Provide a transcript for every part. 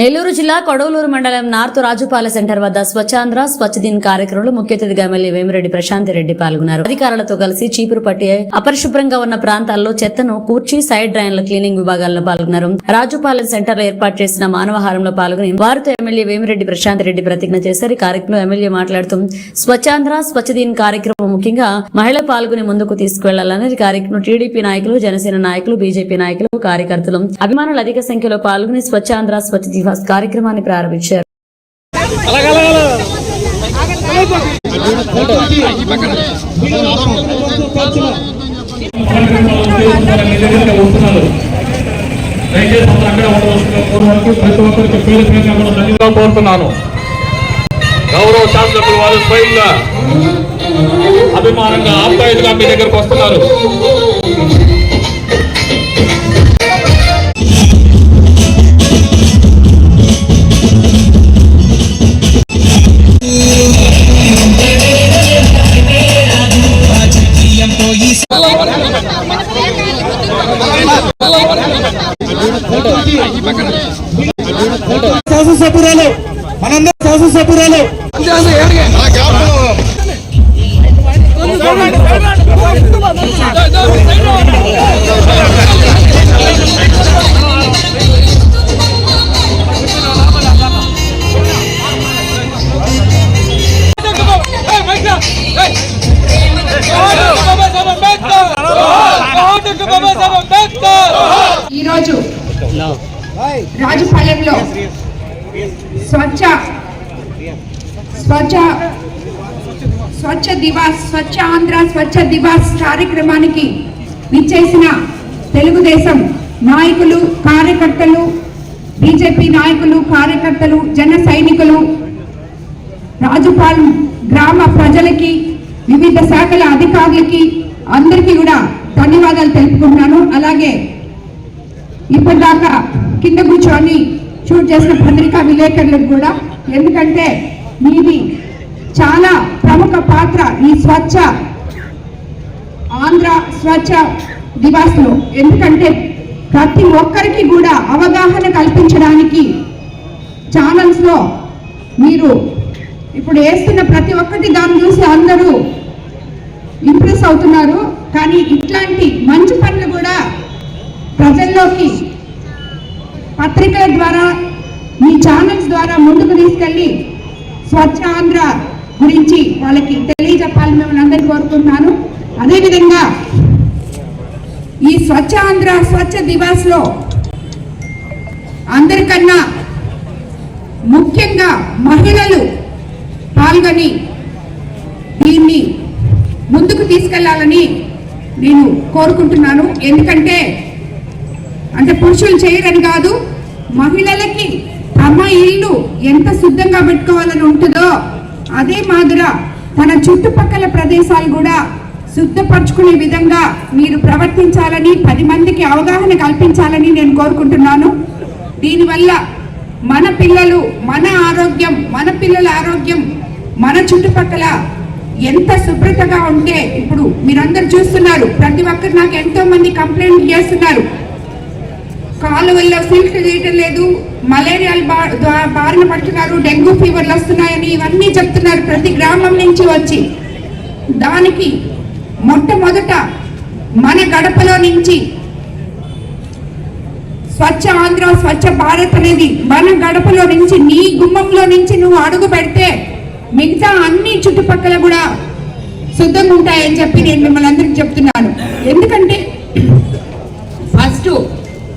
నెల్లూరు జిల్లా కొడవలూరు మండలం north Rajupala centre వద్ద స్వచ్ఛాంధ్ర స్వచ్ఛ దిన్ కార్యక్రమంలో ముఖ్య అతిథిగా ఎమ్మెల్యే వేమిరెడ్డి ప్రశాంత్ రెడ్డి పాల్గొన్నారు. అధికారులతో కలిసి చీపురు పట్టి అపరిశుభ్రంగా ఉన్న ప్రాంతాల్లో చెత్తను కూర్చి సైడ్ డ్రైన్ల క్లీనింగ్ విభాగాల్లో పాల్గొన్నారు. రాజుపాలెం సెంటర్ లో ఏర్పాటు చేసిన మానవహారంలో పాల్గొని వారితో ఎమ్మెల్యే వేమిరెడ్డి ప్రశాంత్ రెడ్డి ప్రతిజ్ఞ చేశారు. ఈ కార్యక్రమంలో ఎమ్మెల్యే మాట్లాడుతూ స్వచ్ఛాంధ్ర స్వచ్ఛ దిన్ కార్యక్రమం ముఖ్యంగా మహిళలు పాల్గొని ముందుకు తీసుకువెళ్లాలని కార్యక్రమం టీడీపీ నాయకులు, జనసేన నాయకులు, బీజేపీ నాయకులు, కార్యకర్తలు, అభిమానులు అధిక సంఖ్యలో పాల్గొని స్వచ్ఛాంధ్ర స్వచ్ఛ దివస్ కార్యక్రమాన్ని ప్రారంభించారు. కోరుతున్నాను. గౌరవ శాసకులు వారు స్వయంగా అభిమానంగా ఆప్యాయతగా మీ దగ్గరకు వస్తున్నారు. శాసనసభ్యురాలు మనందరం శాసనసభ్యురాలు ఈరోజు రాజుపాలెంలో స్వచ్ఛ దివాస్ స్వచ్ఛ ఆంధ్ర స్వచ్ఛ దివాస్ కార్యక్రమానికి విచ్చేసిన తెలుగుదేశం నాయకులు, కార్యకర్తలు, బీజేపీ నాయకులు, కార్యకర్తలు, జన సైనికులు, రాజుపాలెం గ్రామ ప్రజలకి, వివిధ శాఖల అధికారులకి అందరికీ కూడా ధన్యవాదాలు తెలుపుకుంటున్నాను. అలాగే ఇప్పటిదాకా కింద కూర్చొని షూట్ చేసిన పత్రికా విలేకరులకు కూడా, ఎందుకంటే మీది చాలా ప్రముఖ పాత్ర ఈ స్వచ్ఛ ఆంధ్ర స్వచ్ఛ దివాస్లో. ఎందుకంటే ప్రతి ఒక్కరికి కూడా అవగాహన కల్పించడానికి ఛానల్స్లో మీరు ఇప్పుడు వేస్తున్న ప్రతి ఒక్కటి దాన్ని చూసి అందరూ ఇంప్రెస్ అవుతున్నారు. కానీ ఇట్లాంటి మంచి పనులు కూడా ప్రజల్లోకి పత్రికల ద్వారా, మీ ఛానల్స్ ద్వారా ముందుకు తీసుకెళ్ళి స్వచ్ఛ ఆంధ్ర గురించి వాళ్ళకి తెలియజెప్పాలని మిమ్మల్ని అందరికీ కోరుకుంటున్నాను. అదేవిధంగా ఈ స్వచ్ఛ ఆంధ్ర స్వచ్ఛ దివాస్లో అందరికన్నా ముఖ్యంగా మహిళలు పాల్గొని దీన్ని ముందుకు తీసుకెళ్లాలని నేను కోరుకుంటున్నాను. ఎందుకంటే పురుషులు చేయరని కాదు, మహిళలకి తమ ఇల్లు ఎంత శుద్ధంగా పెట్టుకోవాలని ఉంటుందో అదే మాదిర తన చుట్టుపక్కల ప్రదేశాలు కూడా శుద్ధపరచుకునే విధంగా మీరు ప్రవర్తించాలని, 10 మందికి అవగాహన కల్పించాలని నేను కోరుకుంటున్నాను. దీనివల్ల మన పిల్లలు, మన ఆరోగ్యం, మన పిల్లల ఆరోగ్యం, మన చుట్టుపక్కల ఎంత శుభ్రతగా ఉంటే, ఇప్పుడు మీరందరూ చూస్తున్నారు, ప్రతి ఒక్కరు నాకు ఎంతో మంది కంప్లైంట్ చేస్తున్నారు, కాలువల్లో సిల్క్ తీయటం లేదు, మలేరియాలు బారిన పడుతున్నారు, డెంగ్యూ ఫీవర్లు వస్తున్నాయని ఇవన్నీ చెప్తున్నారు ప్రతి గ్రామం నుంచి వచ్చి. దానికి మొట్టమొదట మన గడపలో నుంచి స్వచ్ఛ ఆంధ్ర స్వచ్ఛ భారత్ అనేది మన గడపలో నుంచి, నీ గుమ్మంలో నుంచి నువ్వు అడుగు పెడితే మిగతా అన్ని చుట్టుపక్కల కూడా శుద్ధంగా ఉంటాయని చెప్పి నేను మిమ్మల్ని అందరికి చెప్తున్నాను. ఎందుకంటే ఫస్ట్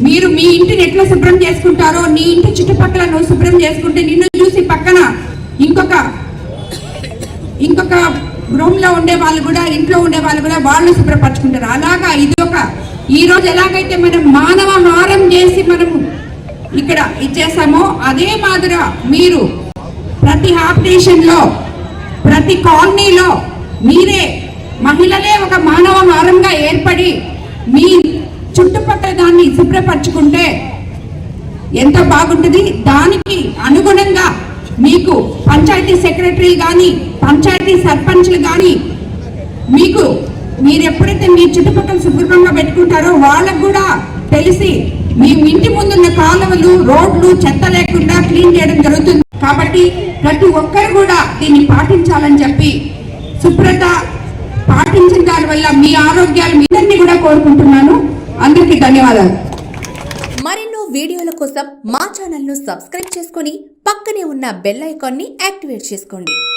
మీరు మీ ఇంటిని ఎట్లా శుభ్రం చేసుకుంటారో, నీ ఇంటి చుట్టుపక్కల నువ్వు శుభ్రం చేసుకుంటే నిన్ను చూసి పక్కన ఇంకొక రూమ్ లో ఉండే వాళ్ళు కూడా, ఇంట్లో ఉండే వాళ్ళు కూడా వాళ్ళు శుభ్రపరచుకుంటారు. అలాగా ఇది ఈ రోజు ఎలాగైతే మనం మానవ హారం చేసి మనము ఇక్కడ ఇచ్చేసామో అదే మాదిర మీరు ప్రతి హాబిటేషన్ లో, ప్రతి కాలనీలో మీరే మహిళలే ఒక మానవ హారంగా ఏర్పడి మీ చుట్టుపక్కల దాన్ని శుభ్రపరచుకుంటే ఎంత బాగుంటుంది. దానికి అనుగుణంగా మీకు పంచాయతీ సెక్రటరీ కానీ, పంచాయతీ సర్పంచ్లు కానీ, మీరు ఎప్పుడైతే మీ చుట్టుపక్కల శుభ్రంగా పెట్టుకుంటారో వాళ్ళకు కూడా తెలిసి మీ ఇంటి ముందున్న కాలువ కాలువలు రోడ్లు చెత్త లేకుండా క్లీన్ చేయడం జరుగుతుంది. కాబట్టి ప్రతి ఒక్కరు కూడా దీన్ని పాటించాలని చెప్పి శుభ్రత పాటించిన దాని వల్ల మీ ఆరోగ్యాలు మీ అందరినీ కూడా కోరుకుంటున్నాను. అందరికీ ధన్యవాదాలు. మరెన్నో వీడియోల కోసం మా ఛానల్ ను సబ్స్క్రైబ్ చేసుకొని పక్కనే ఉన్న బెల్ ఐకాన్ ని యాక్టివేట్ చేసుకోండి.